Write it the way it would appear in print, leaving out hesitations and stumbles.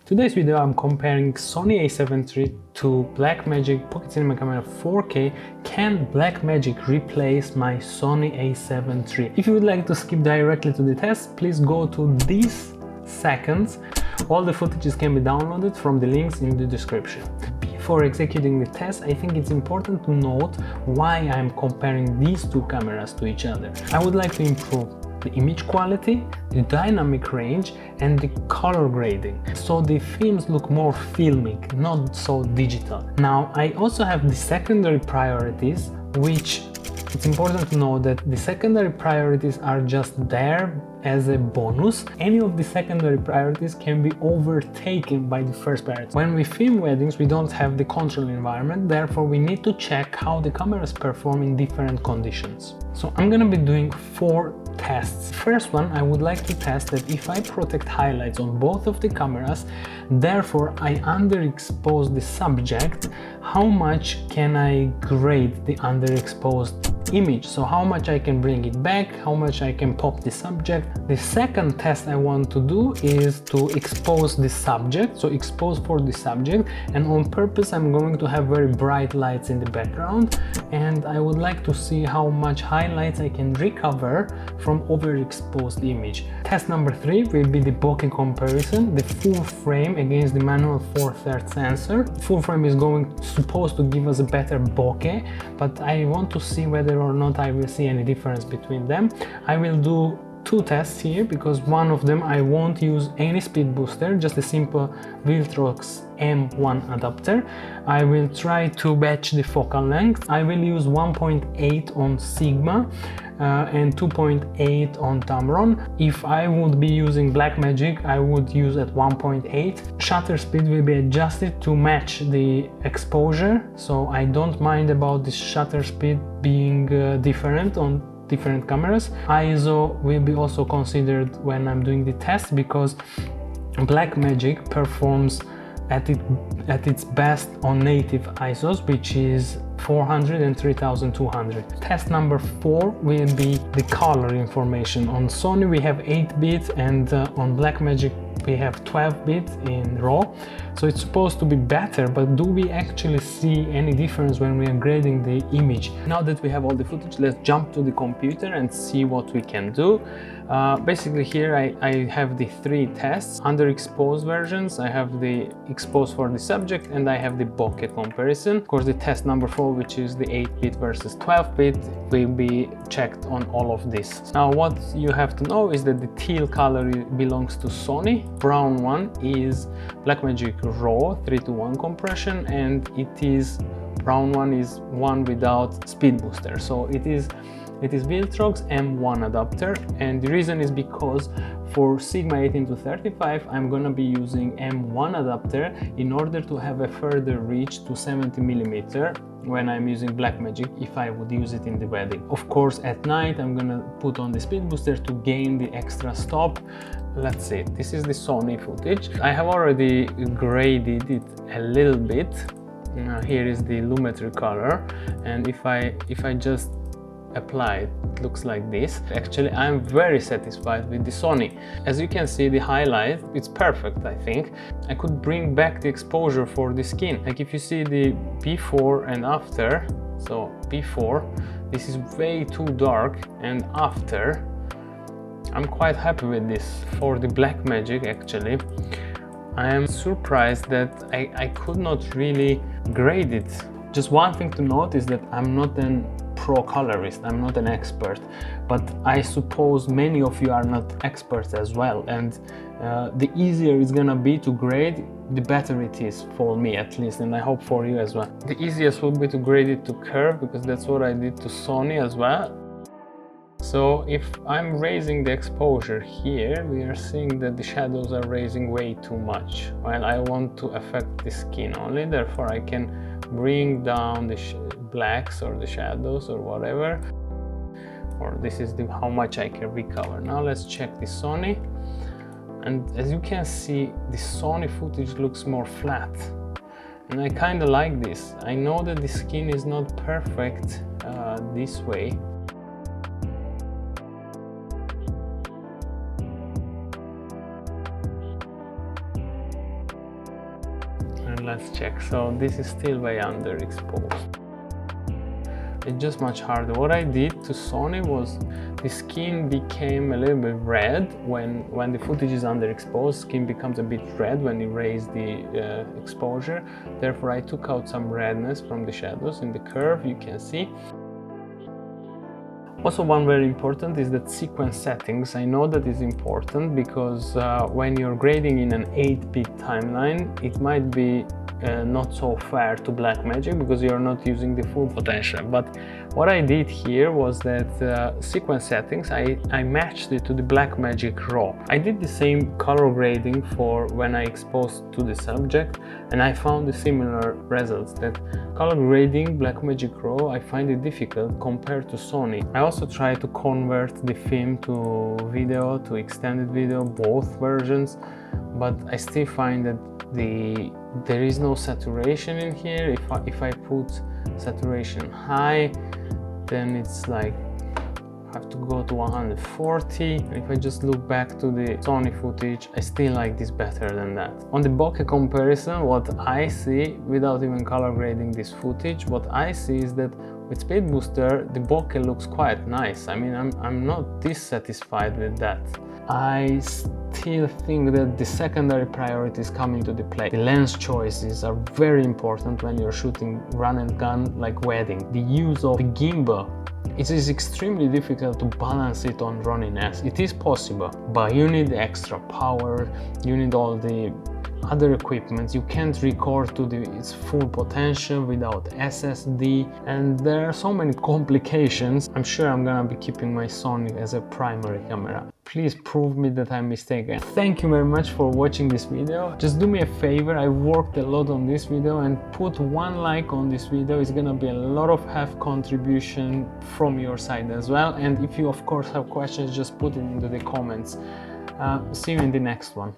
Today's video I'm comparing Sony A7 III to Blackmagic Pocket Cinema Camera 4K. Can Blackmagic replace my Sony A7 III? If you would like to skip directly to the test, please go to these seconds. All the footages can be downloaded from the links in the description. Before executing the test, I think it's important to note why I'm comparing these two cameras to each other. I would like to improve the image quality, the dynamic range and the color grading, so the films look more filmic, not so digital. Now I also have the secondary priorities, which it's important to know that the secondary priorities are just there as a bonus. Any of the secondary priorities can be overtaken by the first priority. When we film weddings, we don't have the control environment, therefore we need to check how the cameras perform in different conditions. So I'm gonna be doing 4 tests. First one, I would like to test that if I protect highlights on both of the cameras, therefore I underexpose the subject, how much can I grade the underexposed image? So how much I can bring it back, how much I can pop the subject. The second test I want to do is to expose the subject, so expose for the subject, and on purpose I'm going to have very bright lights in the background, and I would like to see how much highlights I can recover from overexposed image. Test number 3 will be the bokeh comparison, the full frame against the manual 4/3 sensor. Full frame is supposed to give us a better bokeh, but I want to see whether or not I will see any difference between them. I will do 2 tests here, because one of them I won't use any speed booster, just a simple Viltrox M1 adapter. I will try to match the focal length. I will use 1.8 on Sigma and 2.8 on Tamron. If I would be using Blackmagic, I would use at 1.8. Shutter speed will be adjusted to match the exposure, so I don't mind about the shutter speed being different on different cameras. ISO will be also considered when I'm doing the test, because Blackmagic performs at its best on native ISOs, which is 400 and 3200. Test number 4 will be the color information. On Sony we have 8-bit and on Blackmagic we have 12-bit in RAW, so it's supposed to be better, but do we actually see any difference when we are grading the image? Now that we have all the footage, let's jump to the computer and see what we can do. Basically here I have the 3 tests, underexposed versions, I have the exposed for the subject, and I have the bokeh comparison. Of course the test number 4, which is the 8-bit versus 12-bit, will be checked on all of this. Now what you have to know is that the teal color belongs to Sony, brown one is Blackmagic RAW 3:1 compression, and brown one is one without speed booster, so it is Viltrox M1 adapter, and the reason is because for Sigma 18-35 I'm gonna be using M1 adapter in order to have a further reach to 70mm when I'm using Blackmagic, if I would use it in the wedding. Of course at night I'm gonna put on the speed booster to gain the extra stop. Let's see, this is the Sony footage. I have already graded it a little bit. Here is the lumetri color, and if I just apply it looks like this. Actually I'm very satisfied with the Sony. As you can see, the highlight, it's perfect. I think I could bring back the exposure for the skin. Like if you see the before and after, so before this is way too dark, and after I'm quite happy with this. For the Blackmagic, actually I am surprised that I could not really grade it. Just one thing to note is that I'm not an pro colorist, I'm not an expert, but I suppose many of you are not experts as well, and the easier it's gonna be to grade, the better it is for me at least, and I hope for you as well. The easiest would be to grade it to curve, because that's what I did to Sony as well. So if I'm raising the exposure here, we are seeing that the shadows are raising way too much, while I want to affect the skin only, therefore I can bring down the blacks or the shadows or whatever, or this is how much I can recover. Now let's check the Sony, and as you can see the Sony footage looks more flat, and I kind of like this. I know that the skin is not perfect this way, let's check. So this is still way underexposed. It's just much harder. What I did to Sony was the skin became a little bit red when the footage is underexposed. Skin becomes a bit red when you raise the exposure. Therefore, I took out some redness from the shadows in the curve, you can see. Also, one very important is that sequence settings. I know that is important because when you're grading in an 8-bit timeline, it might be not so fair to Blackmagic because you're not using the full potential. But what I did here was that sequence settings, I matched it to the Blackmagic RAW. I did the same color grading for when I exposed to the subject, and I found the similar results. That color grading Blackmagic RAW, I find it difficult compared to Sony. I also try to convert the film to video, to extended video, both versions, but I still find that there is no saturation in here. If I put saturation high, then it's like I have to go to 140. And if I just look back to the Sony footage, I still like this better than that. On the bokeh comparison, what I see, without even color grading this footage, what I see is that with Speed Booster, the bokeh looks quite nice. I mean, I'm not dissatisfied with that. I still think that the secondary priorities come into the play. The lens choices are very important when you're shooting run and gun like wedding. The use of the gimbal, it is extremely difficult to balance it on runniness. It is possible, but you need extra power, you need all the other equipment. You can't record to its full potential without SSD, and there are so many complications. I'm sure I'm gonna be keeping my Sony as a primary camera. Please prove me that I'm mistaken. Thank you very much for watching this video. Just do me a favor, I worked a lot on this video, and put one like on this video. It's gonna be a lot of half contribution from your side as well. And if you of course have questions, just put it into the comments. See you in the next one.